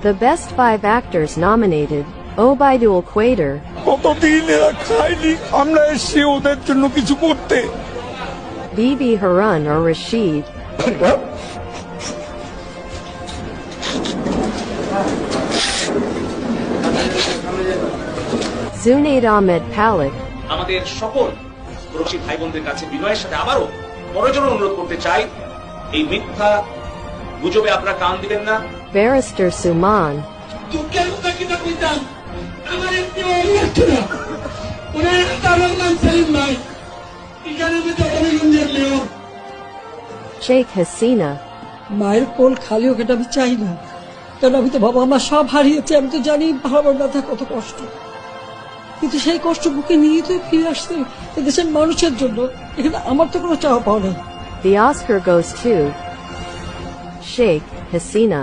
The best 5 actors nominated: Obaidul Quader, কতদিন এরা খায়নি, আমরা এসেছি ওদের জন্য কিছু করতে। Bibi Harun or Rashid, Zunaid Ahmed Palik, আমাদের সকল প্রবাসী ভাই বোনদের কাছে বিনয়ের সাথে আবারও বড়জোর অনুরোধ করতে চাই, এই মিথ্যা গুজবে আপনারা কান দিবেন না। Barrister Suman, দুঃখের কথা কিনা কইতাম, আমার একটি অনুরোধ ছিল, ওনার আমার নাম সেলিম ভাই, এখানে আমি জগন্নাথের মেয়র। Sheikh Hasina, মায়ের কোল খালি হোক এটা আমি চাই না, কারণ আমি তো বাবা আমার সব হারিয়েছি। আমি তো জানি ভাবার ব্যথা কত কষ্ট, কিন্তু সেই কষ্ট বুকে নিয়ে তো ফিরে আসছে এদেশের মানুষের জন্য। এখানে আমার তো কোনো চাওয়া পাওয়া নেই। The Oscar goes to Sheikh Hasina.